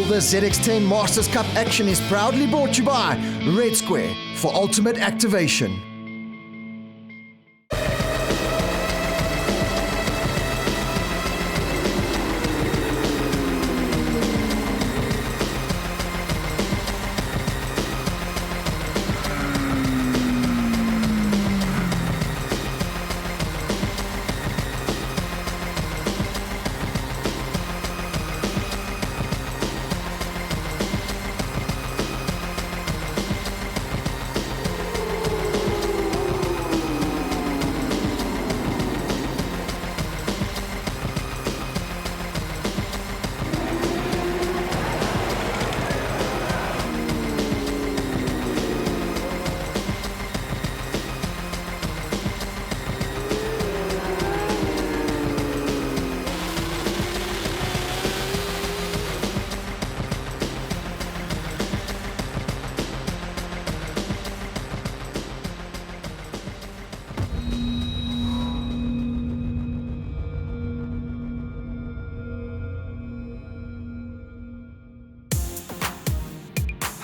the ZX10 Masters Cup action is proudly brought to you by Red Square for ultimate activation.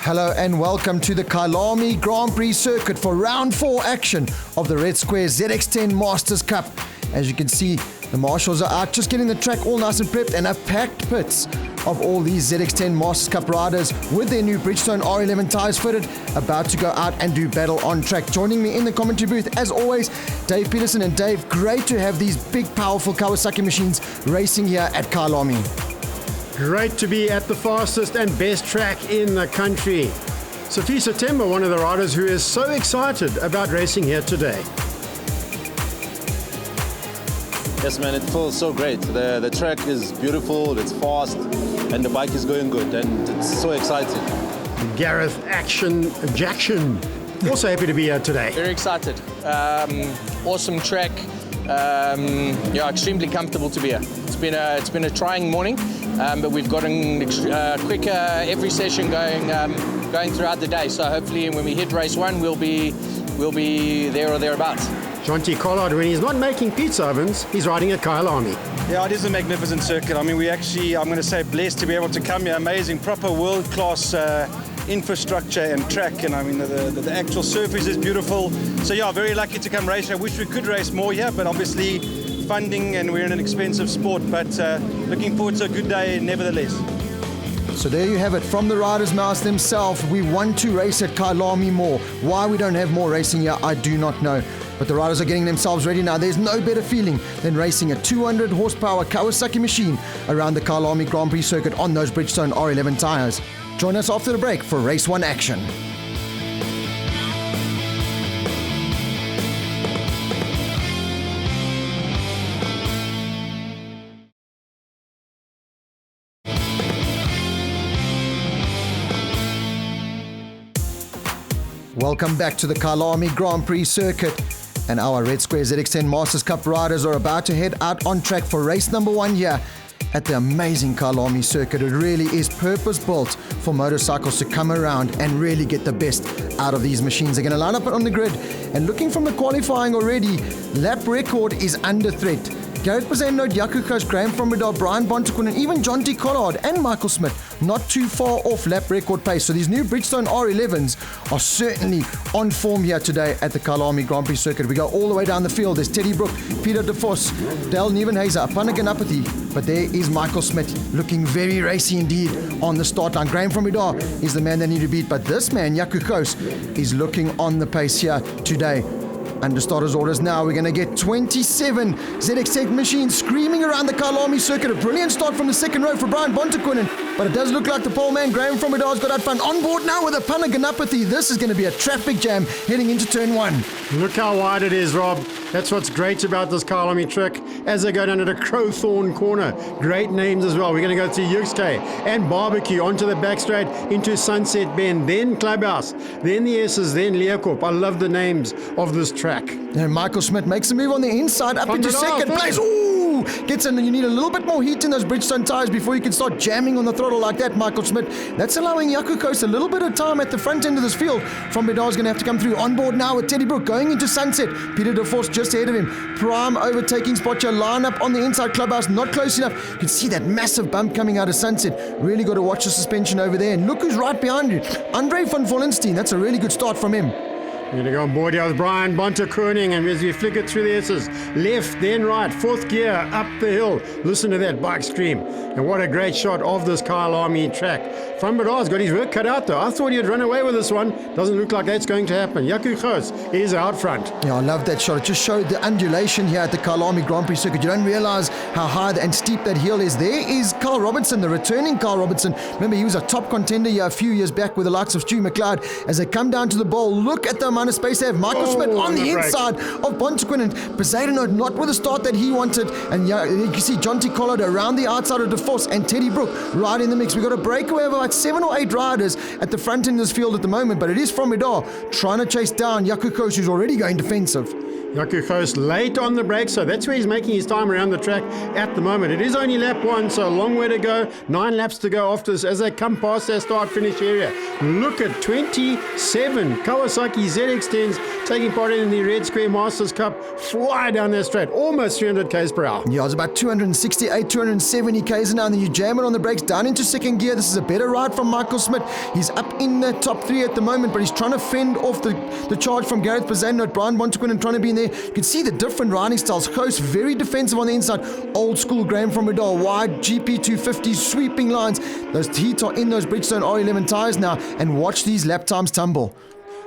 Hello and welcome to the Kyalami Grand Prix circuit for round 4 action of the Red Square ZX10 Masters Cup. As you can see, the marshals are out just getting the track all nice and prepped, and a packed pits of all these ZX10 Masters Cup riders with their new Bridgestone R11 tyres fitted, about to go out and do battle on track. Joining me in the commentary booth, as always, Dave Peterson. And Dave, great to have these big, powerful Kawasaki machines racing here at Kyalami. Great to be at the fastest and best track in the country. Sophie September, one of the riders who is so excited about racing here today. Yes, man, it feels so great. The track is beautiful, it's fast, and the bike is going good, and it's so exciting. Gareth Action Jackson, also happy to be here today. Very excited. Awesome track. Yeah, extremely comfortable to be here. It's been a trying morning, but we've gotten quicker every session going throughout the day. So hopefully, when we hit race 1, we'll be there or thereabouts. Jonty Collard, when he's not making pizza ovens, he's riding at Kyalami. Yeah, it is a magnificent circuit. I mean, we actually, I'm going to say, blessed to be able to come here. Amazing, proper world-class infrastructure and track, and I mean the actual surface is beautiful. So yeah, very lucky to come race. I wish we could race more here, but obviously funding, and we're in an expensive sport, but looking forward to a good day nevertheless. So there you have it, from the riders' mouths themselves. We want to race at Kyalami more. Why we don't have more racing here, I do not know. But the riders are getting themselves ready now. There's no better feeling than racing a 200 horsepower Kawasaki machine around the Kyalami Grand Prix circuit on those Bridgestone R11 tyres. Join us after the break for race 1 action. Welcome back to the Kyalami Grand Prix circuit, and our Red Square ZX10 Masters Cup riders are about to head out on track for race number 1 here at the amazing Kyalami circuit. It really is purpose-built for motorcycles to come around and really get the best out of these machines. They're going to line up on the grid, and looking from the qualifying already, lap record is under threat. Garrett Bazano, Jaco Koos, Graham from Midar, Brian Bontekun, and even Jonty Collard and Michael Smith not too far off lap record pace. So these new Bridgestone R11s are certainly on form here today at the Kyalami Grand Prix circuit. We go all the way down the field. There's Teddy Brook, Peter De Vos, Dale Nieuwenhuizen, Apana Ganapathy, but there is Michael Smith looking very racy indeed on the start line. Graham from Midar is the man they need to beat, but this man, Jaco Koos, is looking on the pace here today. Under starters orders now, we're going to get 27 ZX10 machines screaming around the Kyalami circuit. A brilliant start from the second row for Brian Bontekun, but it does look like the pole man Graham from Midar's got out fun. On board now with a Apana Ganapathy. This is going to be a traffic jam heading into turn 1. Look how wide it is, Rob. That's what's great about this Kyalami track as they go down to the Crowthorne corner. Great names as well. We're going to go to Yuxke and Barbecue onto the back straight into Sunset Bend, then Clubhouse, then the S's, then Leeuwkop. I love the names of this track. And Michael Smith makes a move on the inside up into second place. Ooh! Ooh, gets in, and you need a little bit more heat in those Bridgestone tires before you can start jamming on the throttle like that, Michael Smith. That's allowing Jaco Coast a little bit of time at the front end of this field. From Bedard's going to have to come through. On board now with Teddy Brook going into Sunset. Peter de Vos just ahead of him. Prime overtaking spot here. Line up on the inside clubhouse, not close enough. You can see that massive bump coming out of Sunset. Really got to watch the suspension over there. And look who's right behind you. Andre van Vollenstein. That's a really good start from him. We're going to go on board here with Brian Bonter-Koenig, and as we flick it through the S's, left, then right, fourth gear, up the hill. Listen to that bike scream. And what a great shot of this Kyalami track. Van Bedard's got his work cut out though. I thought he'd run away with this one. Doesn't look like that's going to happen. Jaco Coast is out front. Yeah, I love that shot. It just showed the undulation here at the Kyalami Grand Prix circuit. You don't realize how high and steep that hill is. There is Carl Robinson, the returning Carl Robinson. Remember, he was a top contender here a few years back with the likes of Stu McLeod. As they come down to the bowl, look at the amount of space they have. Michael Smith on the inside of Bontequin, and Poseidon not with the start that he wanted. And yeah, you can see John T. Collard around the outside of DeForce and Teddy Brook right in the mix. We've got a breakaway of about 7 or 8 riders at the front end of this field at the moment, but it is from Bedard trying to chase down Jaco Coast, who's already going defensive. Jaco Coast late on the brakes, so that's where he's making his time around the track at the moment. It is only lap 1, so a long way to go. 9 laps to go after this as they come past their start-finish area. Look at 27 Kawasaki ZX10s taking part in the Red Square Masters Cup. Fly down their straight, almost 300 k's per hour. Yeah, it's about 268, 270 k's an hour, and then you jam it on the brakes down into second gear. This is a better ride from Michael Smith. He's up in the top 3 at the moment, but he's trying to fend off the charge from Gareth Poseidon, Brian Bontequin, and trying to be in there. You can see the different riding styles. Coast very defensive on the inside. Old school Graham from Bedard. Wide GP250 sweeping lines. Those heats are in those Bridgestone R11 tires now. And watch these lap times tumble.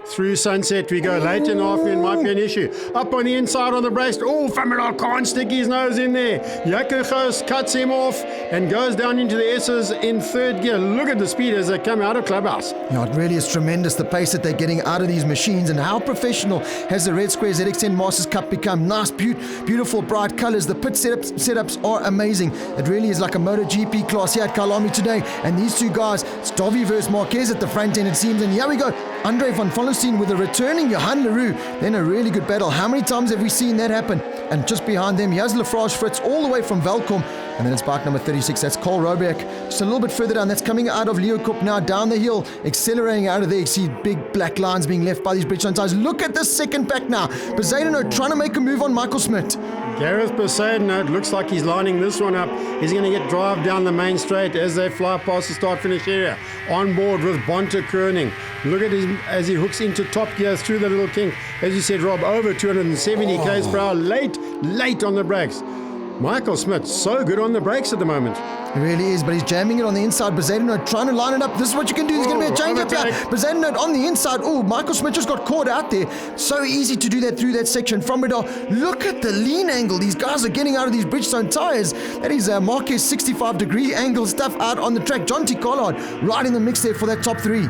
Through Sunset we go. Late in the afternoon might be an issue. Up on the inside on the brakes. Oh, Van Bedard can't stick his nose in there. Jaco Coast cuts him off and goes down into the S's in third gear. Look at the speed as they come out of clubhouse. Yeah, it really is tremendous, the pace that they're getting out of these machines, and how professional has the Red Square ZX10 Masters Cup become. Nice, beautiful, bright colors. The pit setups are amazing. It really is like a MotoGP class here at Kyalami today. And these two guys, it's Dovi versus Marquez at the front end, it seems. And here we go. Andre van Vollenstein with a returning Johan Leroux. Then a really good battle. How many times have we seen that happen? And just behind them, here's Lafrage Fritz all the way from Velkom. And then it's bike number 36. That's Cole Robeck. Just a little bit further down. That's coming out of Leeuwkop now, down the hill, accelerating out of there. You see big black lines being left by these Bridgestone tires. Look at this second pack now. Poseidon trying to make a move on Michael Smith. Gareth Poseidon, it looks like he's lining this one up. He's going to get drive down the main straight as they fly past the start-finish area. On board with Bonter-Koenig. Look at him as he hooks into top gear through the little kink. As you said, Rob, over 270 k's per hour. Late on the brakes. Michael Smith, so good on the brakes at the moment. He really is, but he's jamming it on the inside. Poseidon trying to line it up. This is what you can do. There's going to be a change up here. Poseidon on the inside. Oh, Michael Smith just got caught out there. So easy to do that through that section from Bedard. Look at the lean angle. These guys are getting out of these Bridgestone tires. That is Marquez 65-degree angle stuff out on the track. John T. Collard right in the mix there for that top 3.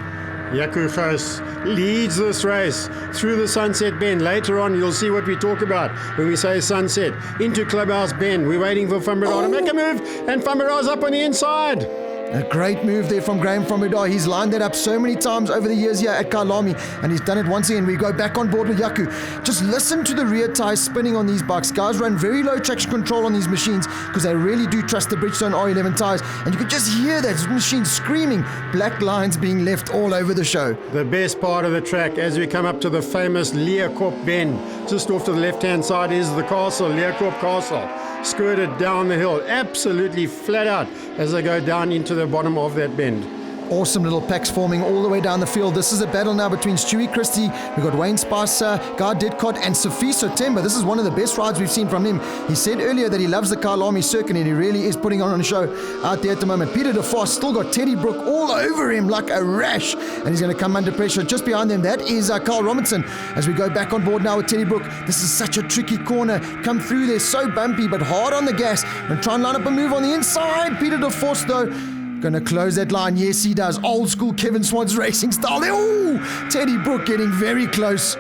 Jaco Coast leads this race through the Sunset Bend. Later on, you'll see what we talk about when we say Sunset. Into Clubhouse Bend. We're waiting for Van Bedard to make a move, and Van Bedard's up on the inside. A great move there from Graham from Bedard. He's lined that up so many times over the years here at Kyalami, and he's done it once again. We go back on board with Jaco. Just listen to the rear tires spinning on these bikes. Guys run very low traction control on these machines because they really do trust the Bridgestone R11 tires, and you can just hear that machine screaming. Black lines being left all over the show. The best part of the track as we come up to the famous Leeuwkop Bend. Just off to the left-hand side is the castle, Leeuwkop Castle. Skirted down the hill, absolutely flat out as they go down into the bottom of that bend. Awesome little packs forming all the way down the field. This is a battle now between Stewie Christie, we've got Wayne Spicer, Guy Didcott, and Sophie Sotemba. This is one of the best rides we've seen from him. He said earlier that he loves the Kyalami circuit, and he really is putting on a show out there at the moment. Peter de Vos still got Teddy Brook all over him like a rash, and he's going to come under pressure. Just behind them, that is Carl Robinson. As we go back on board now with Teddy Brook, this is such a tricky corner. Come through there, so bumpy, but hard on the gas, and try and line up a move on the inside. Peter de Vos, though, going to close that line. Yes, he does. Old school Kevin Swans racing style. Oh, Teddy Brook getting very close.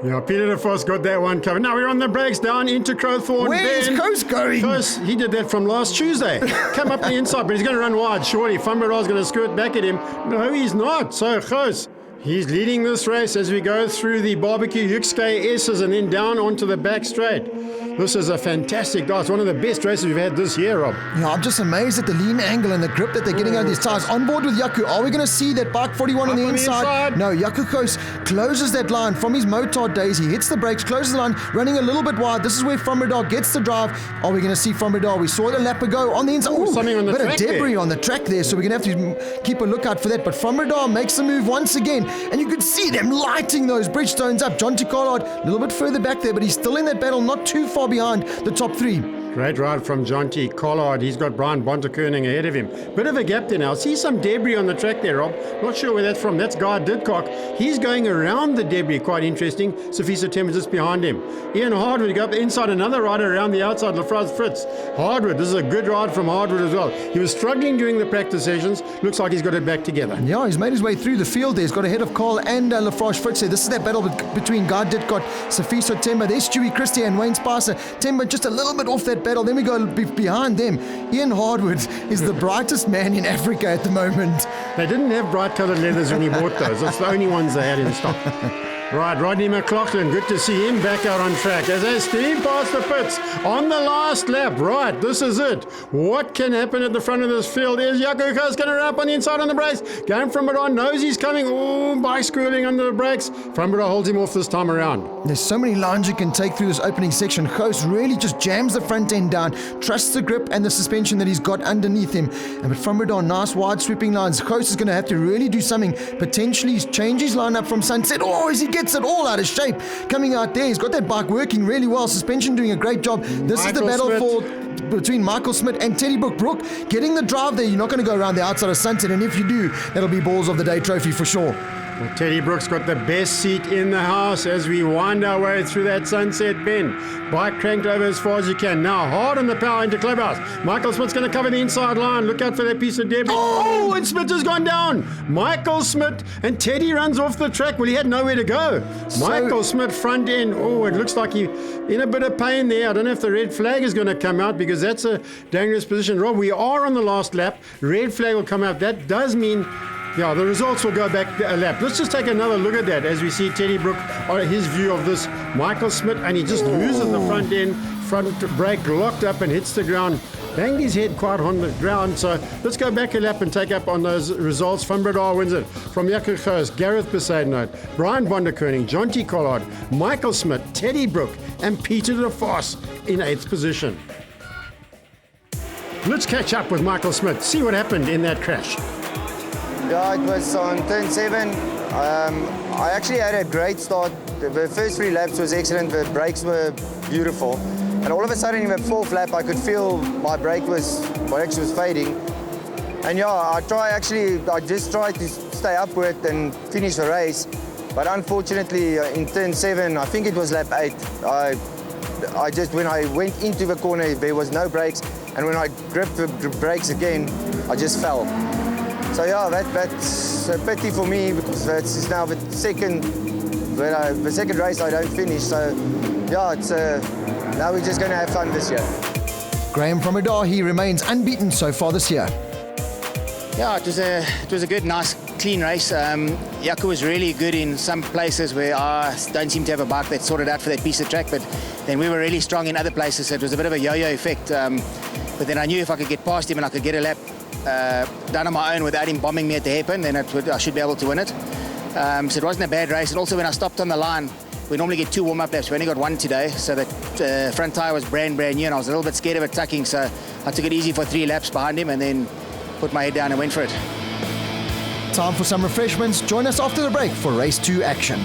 Yeah, Peter de Vos got that one covered. Now we're on the brakes down into Crowthorne. Where is Coast going? Coast, he did that from last Tuesday. Come up the inside, but he's going to run wide. Surely, Van Bedard's going to skirt back at him. No, he's not. So close. He's leading this race as we go through the barbecue Hoekskei S's and then down onto the back straight. This is a fantastic guy. It's one of the best races we've had this year, Rob. Yeah, I'm just amazed at the lean angle and the grip that they're getting out of these tires. On board with Yaku. Are we going to see that bike 41 on the inside? No, Yaku Kos closes that line from his motard days. He hits the brakes, closes the line, running a little bit wide. This is where Fromredar gets the drive. Are we going to see Fromredar? We saw it a lap ago on the inside. Ooh, something on the bit track of debris there. on the track there, so we're going to have to keep a lookout for that. But Fromredar makes the move once again, and you could see them lighting those Bridgestones up. John T. Collard a little bit further back there, but he's still in that battle, not too far behind the top three. Great ride from John T. Collard. He's got Brian Bontekoning ahead of him. Bit of a gap there now. See some debris on the track there, Rob. Not sure where that's from. That's Guy Didcock. He's going around the debris. Quite interesting. Sophie Timmer just behind him. Ian Hardwood go up the inside. Another rider around the outside. Lafraz Fritz. Hardwood. This is a good ride from Hardwood as well. He was struggling during the practice sessions. Looks like he's got it back together. Yeah, he's made his way through the field there. He's got ahead of Carl and Lafraz Fritz there. This is that battle between Guy Didcock, Sophie Timmer. There's Stewie Christie and Wayne Spicer. Timber just a little bit off that battle. Then we go behind them. Ian Hardwood is the brightest man in Africa at the moment. They didn't have bright coloured leathers when he bought those. That's the only ones they had in stock. Right, Rodney McLaughlin, good to see him back out on track as they steam past the pits on the last lap. Right, this is it. What can happen at the front of this field is Yaku Kos going to wrap on the inside on the brakes. Going from it on, knows he's coming. Oh, bike squirreling under the brakes. Fromredar holds him off this time around. There's so many lines you can take through this opening section. Kos really just jams the front end down, trusts the grip and the suspension that he's got underneath him. And with Fromredar, nice wide sweeping lines. Kos is going to have to really do something. Potentially change his lineup from Sunset. Oh, as he gets it all out of shape. Coming out there, he's got that bike working really well. Suspension doing a great job. This is the battle between Michael Smith and Teddy Brook. Getting the drive there, you're not going to go around the outside of Sunset, and if you do, that'll be Balls of the Day trophy for sure. Well, Teddy Brook's got the best seat in the house as we wind our way through that Sunset bend. Bike cranked over as far as you can. Now hard on the power into Clubhouse. Michael Smith's going to cover the inside line. Look out for that piece of debris. Oh, and Smith has gone down. Michael Smith and Teddy runs off the track. Well, he had nowhere to go. Michael Smith front end. Oh, it looks like he in a bit of pain there. I don't know if the red flag is going to come out because that's a dangerous position. Rob, we are on the last lap. Red flag will come out. That does mean yeah, the results will go back a lap. Let's just take another look at that as we see Teddy Brook on his view of this. Michael Smith, and he just loses the front end, front brake locked up and hits the ground. Banged his head quite on the ground. So let's go back a lap and take up on those results. Fromredar wins it. From Yaku Kos, Gareth Besaidnout, Brian Bontekoning, John T. Collard, Michael Smith, Teddy Brook, and Peter de Vos in 8th position. Let's catch up with Michael Smith, see what happened in that crash. Yeah, it was on turn 7. I actually had a great start. The first 3 laps was excellent. The brakes were beautiful. And all of a sudden in the 4th lap, I could feel my brake was fading. And yeah, I just tried to stay upward and finish the race. But unfortunately, in turn 7, I think it was lap 8, when I went into the corner, there was no brakes. And when I gripped the brakes again, I just fell. So yeah, that's a pity for me because it's now the second race I don't finish. So yeah, now we're just going to have fun this year. Graham Fromredar, he remains unbeaten so far this year. Yeah, it was a good, nice, clean race. Yaku was really good in some places where I don't seem to have a bike that's sorted out for that piece of track, but then we were really strong in other places, so it was a bit of a yo-yo effect. But then I knew if I could get past him and I could get a lap done on my own without him bombing me at the hairpin, then I should be able to win it. So it wasn't a bad race. And also when I stopped on the line, we normally get 2 warm-up laps. We only got 1 today, so the front tyre was brand new, and I was a little bit scared of it tucking, so I took it easy for 3 laps behind him and then put my head down and went for it. Time for some refreshments. Join us after the break for Race 2 action.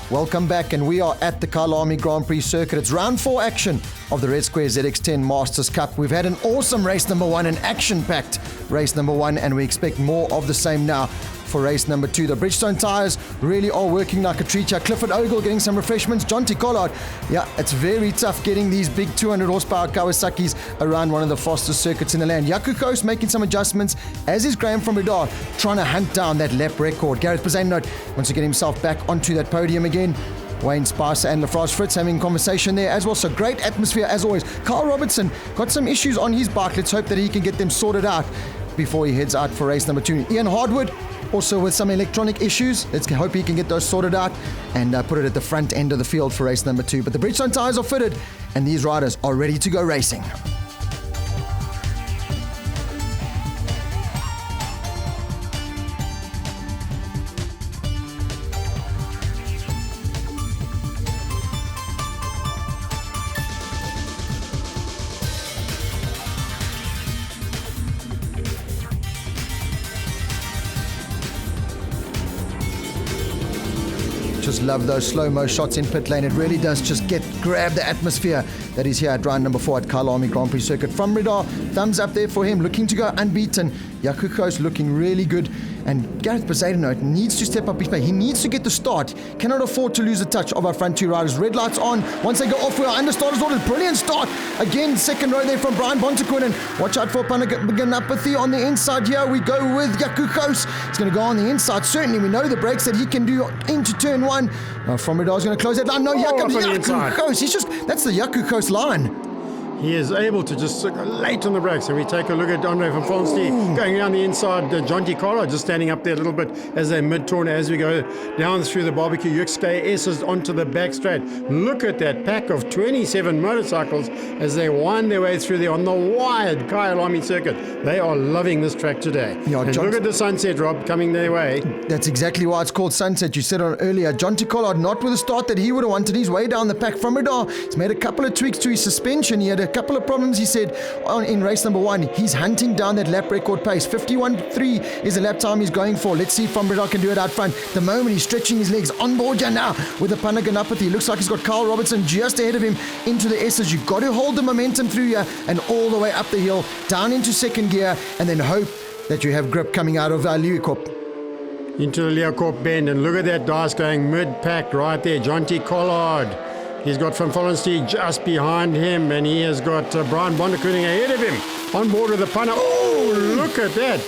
Welcome back, and we are at the Kyalami Grand Prix circuit. It's round 4 action of the Red Square ZX10 Masters Cup. We've had an awesome race number 1, an action-packed race number 1, and we expect more of the same now for race number 2. The Bridgestone tyres really are working like a treat here. Clifford Ogle getting some refreshments. John T. Collard, yeah, it's very tough getting these big 200 horsepower Kawasaki's around one of the fastest circuits in the land. Yaku Kos making some adjustments, as is Graham Fromredar trying to hunt down that lap record. Gareth Besaidnout wants to get himself back onto that podium again. Wayne Spicer and LaFrost Fritz having conversation there as well. So great atmosphere as always. Carl Robertson got some issues on his bike. Let's hope that he can get them sorted out before he heads out for race number 2. Ian Hardwood also with some electronic issues. Let's hope he can get those sorted out and put it at the front end of the field for race number 2. But the Bridgestone tyres are fitted and these riders are ready to go racing. Just love those slow-mo shots in pit lane. It really does just grab the atmosphere that is here at round number 4 at Kyalami Grand Prix Circuit. From Radar, thumbs up there for him, looking to go unbeaten. Jaco Koos looking really good. And Gareth Bezuidenhout needs to step up his play. He needs to get the start. Cannot afford to lose a touch of our front 2 riders. Red lights on. Once they go off, we're under starters ordered. Brilliant start. Again, second row there from Brian Bontekoenen. Watch out for Panaganapathy on the inside here. We go with Jaco Koos. He's going to go on the inside. Certainly, we know the brakes that he can do into turn 1. From Radar is going to close that line. No, here comes Jaco Koos. That's the Jaco Koos line. He is able to just late on the brakes. And we take a look at Andre van Vollenstein going down the inside. Jonty Collard just standing up there a little bit as they mid-turn as we go down through the barbecue Yuxke S's onto the back straight. Look at that pack of 27 motorcycles as they wind their way through there on the wide Kyalami circuit. They are loving this track today. Yeah, and look at the sunset, Rob, coming their way. That's exactly why it's called sunset. You said on earlier. Jonty Collard not with the start that he would have wanted. He's way down the pack from Radar. He's made a couple of tweaks to his suspension. He had a couple of problems, he said, in race number 1. He's hunting down that lap record pace. 51.3 is the lap time he's going for. Let's see if Van Breda can do it out front. The moment he's stretching his legs on board here now with the Panaganapathy. Looks like he's got Carl Robertson just ahead of him into the S's. You've got to hold the momentum through here and all the way up the hill, down into second gear, and then hope that you have grip coming out of Leeuwkop. Into the Leeuwkop bend, and look at that dice going mid-pack right there. Jonty Collard. He's got Van Vollenstein just behind him, and he has got Brian Bontekoenen ahead of him on board with the Pana. Oh, look at that.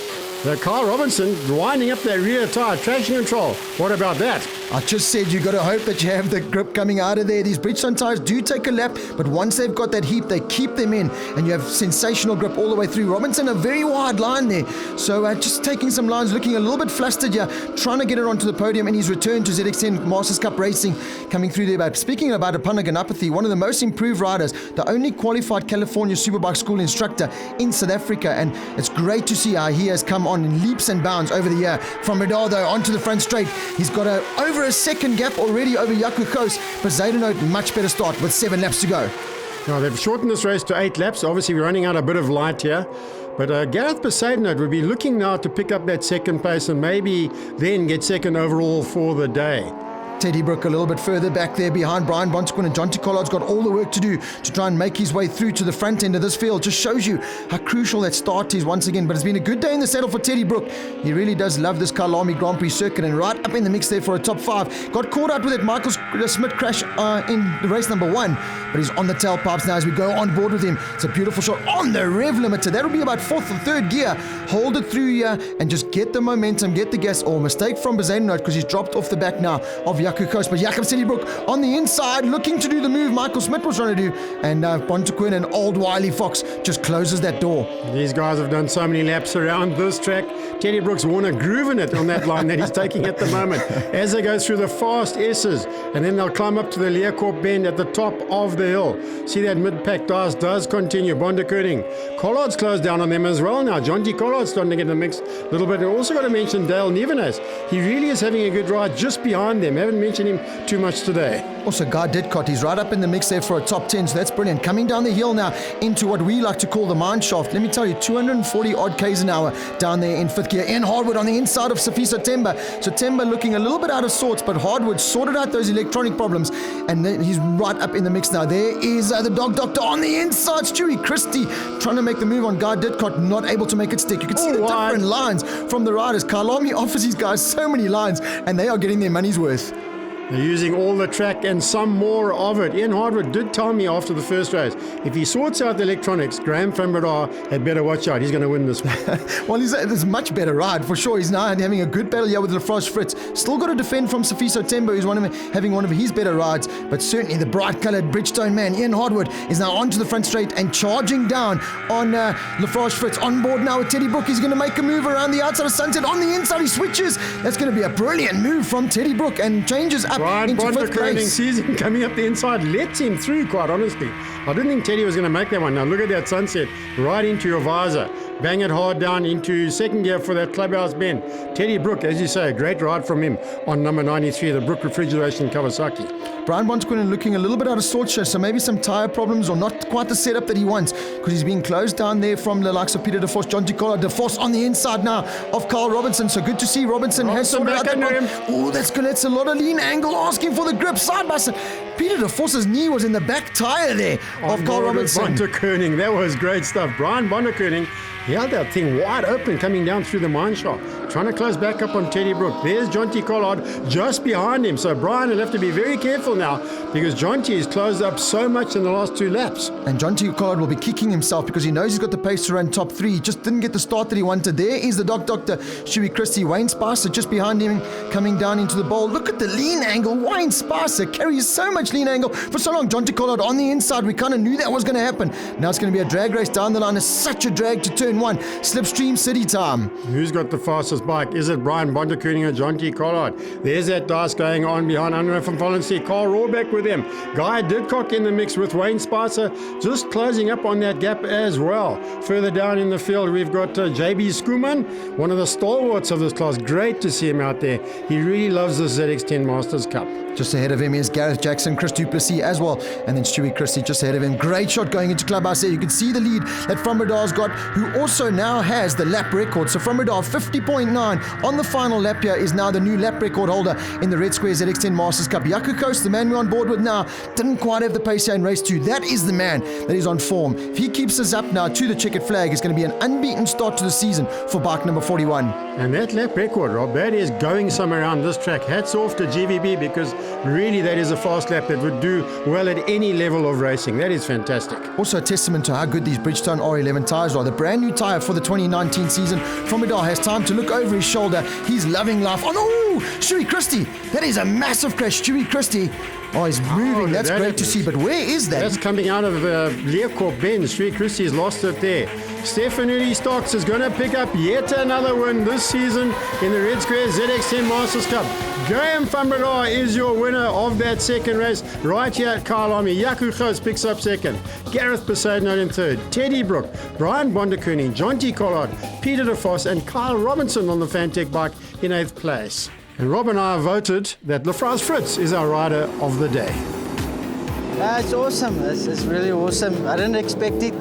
The Carl Robinson winding up that rear tyre, traction control. What about that? I just said you got to hope that you have the grip coming out of there. These Bridgestone tyres do take a lap, but once they've got that heap, they keep them in, and you have sensational grip all the way through. Robinson, a very wide line there. So just taking some lines, looking a little bit flustered here, trying to get it onto the podium in his return to ZX10 Masters Cup Racing coming through there. But speaking about Panaganapathy, one of the most improved riders, the only qualified California Superbike School instructor in South Africa, and it's great to see how he has come on in leaps and bounds over the year. From Ronaldo onto the front straight, he's got over a second gap already over Jaco Koos, but Bezuidenhout much better start with 7 laps to go. Now they've shortened this race to 8 laps. Obviously we're running out a bit of light here, but Gareth Bezuidenhout would be looking now to pick up that second place and maybe then get second overall for the day. Teddy Brook a little bit further back there behind Brian Bontekoenen, and Jonty Collard's got all the work to do to try and make his way through to the front end of this field. Just shows you how crucial that start is once again. But it's been a good day in the saddle for Teddy Brook. He really does love this Kyalami Grand Prix circuit, and right up in the mix there for a top 5. Got caught out with that Michael Smith crash in the race number 1, but he's on the tailpipes now as we go on board with him. It's a beautiful shot on the rev limiter. That'll be about 4th or 3rd gear. Hold it through here and just get the momentum, get the gas. Oh, mistake from Bezuidenhout because he's dropped off the back now of Jaco Koos. But Jacob Teddy Brook on the inside looking to do the move Michael Smith was trying to do, and Bontekoenen and old Wiley Fox just closes that door. These guys have done so many laps around this track. Teddy Brook's worn a groove in it on that line that he's taking at the moment as they go through the fast S's, and then they'll climb up to the Leeuwkop bend at the top of the hill. See that mid-pack does continue. Bontekoenen. Collard's closed down on them as well now. Jonty Collard's starting to get in the mix a little bit. And also got to mention Dale Nevenes. He really is having a good ride just behind them. Haven't mentioned him too much today. Also, Guy Didcott, he's right up in the mix there for a top 10, so that's brilliant. Coming down the hill now into what we like to call the mine shaft. Let me tell you, 240 odd k's an hour down there in 5th gear. Ian Hardwood on the inside of Sifiso Temba. So Temba looking a little bit out of sorts, but Hardwood sorted out those electronic problems, and then he's right up in the mix now. There is the dog doctor on the inside. Stewie Christie trying to make the move on Guy Didcott, not able to make it stick. You can see the different lines from the riders. Kyalami offers these guys so many lines, and they are getting their money's worth. They're using all the track and some more of it. Ian Hardwood did tell me after the first race, if he sorts out the electronics, Graham van Breda had better watch out. He's going to win this one. Well, it's a much better ride for sure. He's now having a good battle here with LaFroche Fritz. Still got to defend from Sifiso Tembo, who's having one of his better rides. But certainly the bright-coloured Bridgestone man, Ian Hardwood, is now onto the front straight and charging down on LaFroche Fritz. On board now with Teddy Brook. He's going to make a move around the outside of Sunset. On the inside, he switches. That's going to be a brilliant move from Teddy Brook and changes up Brian into Bonder fifth place. season coming up the inside, lets him through, quite honestly. I didn't think Teddy was going to make that one. Now look at that Sunset, right into your visor. Bang it hard down into second gear for that clubhouse bend. Teddy Brook, as you say, a great ride from him on number 93, the Brook Refrigeration Kawasaki. Brian Bontequin looking a little bit out of sorts here, so maybe some tyre problems or not quite the setup that he wants, because he's being closed down there from the likes of Peter DeVos, John Ticola, DeVos on the inside now of Carl Robinson. So good to see Robinson has sorted out that. Oh, that's a lot of lean angle, asking for the grip side by side. Peter DeVos's knee was in the back tyre there of Carl Robinson. Bontekoning, that was great stuff. Brian Bontekoning, he held that thing wide open coming down through the mine shaft, trying to close back up on Teddy Brook. There's Jonty Collard just behind him, so Brian will have to be very careful now, because Jonty has closed up so much in the last 2 laps. And Jonty Collard will be kicking himself because he knows he's got the pace to run top 3. He just didn't get the start that he wanted. There is the Doctor, Shuey Christie. Wayne Spicer just behind him, coming down into the bowl. Look at the lean angle. Wayne Spicer carries so much lean angle for so long. Jonty Collard on the inside. We kind of knew that was going to happen. Now it's going to be a drag race down the line. It's such a drag to turn 1. Slipstream City time. Who's got the fastest bike? Is it Brian Bontekoning or Jonty Collard? There's that dice going on behind. I don't know if I'm following. See Carl Rohrbeck with him. Guy Didcock in the mix with Wayne Spicer, just closing up on that gap as well. Further down in the field, we've got JB Skuman, one of the stalwarts of this class. Great to see him out there. He really loves the ZX10 Masters Cup. Just ahead of him is Gareth Jackson, Chris Duplessis as well, and then Stewie Christie just ahead of him. Great shot going into Clubhouse there. You can see the lead that Frommerdahl's got, who also now has the lap record. So Frommerdahl 50.9 on the final lap here is now the new lap record holder in the Red Square ZX10 Masters Cup. Jaco Coast, the man we're on board with now, didn't quite have the pace here in race 2. That is the man that is on form. If he keeps us up now to the checkered flag, it's going to be an unbeaten start to the season for bike number 41. And that lap record, Rob, that is going somewhere around this track. Hats off to GVB, because really that is a fast lap that would do well at any level of racing. That is fantastic. Also a testament to how good these Bridgestone R11 tyres are. The brand new tyre for the 2019 season. Frommerdahl has time to look over his shoulder. He's loving life. Oh no! Stewie Christie! That is a massive crash. Stewie Christie. Oh, he's moving. That's great to see. But where is that? That's coming out of Leeuwkop Bend. Stewie Christie's lost it there. Stefanidi Stocks is going to pick up yet another win this season in the Red Square ZX10 Masters Cup. Graham van Breda is your winner of that second race right here at Kyalami. Jaco Gous picks up second. Gareth Poseidon in third. Teddy Brook, Brian Bontekoning, Jonty Collard, Peter DeVos and Kyle Robinson on the Fantech bike in 8th place. And Rob and I have voted that LaFrance Fritz is our rider of the day. It's awesome. It's really awesome. I didn't expect it.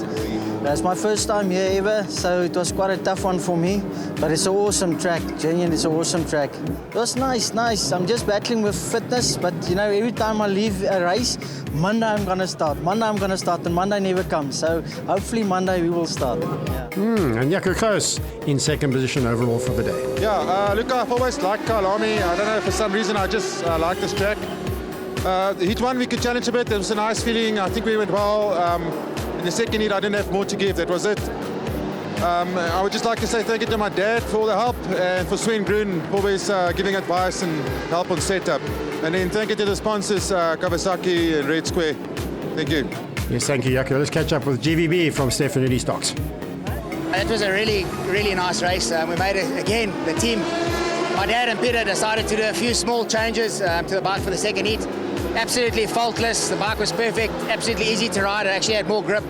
It's my first time here ever, so it was quite a tough one for me. But it's an awesome track. Genuinely, it's an awesome track. It was nice. I'm just battling with fitness, but you know, every time I leave a race, Monday I'm going to start, and Monday never comes. So hopefully Monday we will start. Yeah. And Jaco Gous in second position overall for the day. Yeah, look, I've always liked Kyalami. I don't know, for some reason I just like this track. Heat 1 we could challenge a bit. It was a nice feeling. I think we went well. In the second heat I didn't have more to give. That was it. I would just like to say thank you to my dad for all the help, and for Sven Grun for always giving advice and help on setup. And then thank you to the sponsors, Kawasaki and Red Square. Thank you. Yes, thank you, Jaco. Let's catch up with GVB from Stefanidi Stocks. It was a really, really nice race. We made it again. The team, my dad and Peter decided to do a few small changes to the bike for the second heat. Absolutely faultless. The bike was perfect. Absolutely easy to ride. It actually had more grip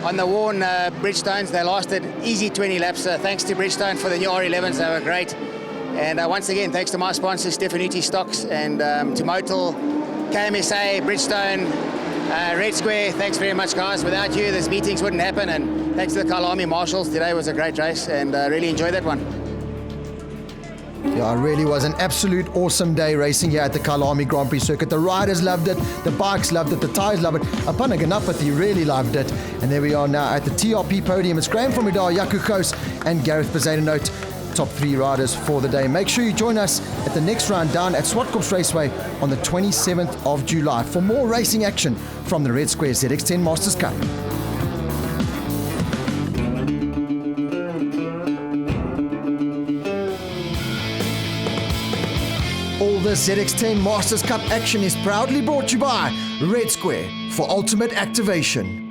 on the worn Bridgestones. They lasted easy 20 laps. Thanks to Bridgestone for the new R11s. They were great. And once again, thanks to my sponsors, Stefanidi Stocks, and to Motul, KMSA, Bridgestone, Red Square. Thanks very much, guys. Without you, these meetings wouldn't happen. And thanks to the Kyalami Marshals. Today was a great race, and really enjoyed that one. Yeah, it really was an absolute awesome day racing here at the Kyalami Grand Prix circuit. The riders loved it, the bikes loved it, the tyres loved it. Apana Ganapathy really loved it. And there we are now at the TRP podium. It's Graham Frommerdahl, Jaco Gous and Gareth Poseidon. top 3 riders for the day. Make sure you join us at the next round down at Swartkops Raceway on the 27th of July for more racing action from the Red Square ZX10 Masters Cup. All the ZX10 Masters Cup action is proudly brought to you by Red Square for ultimate activation.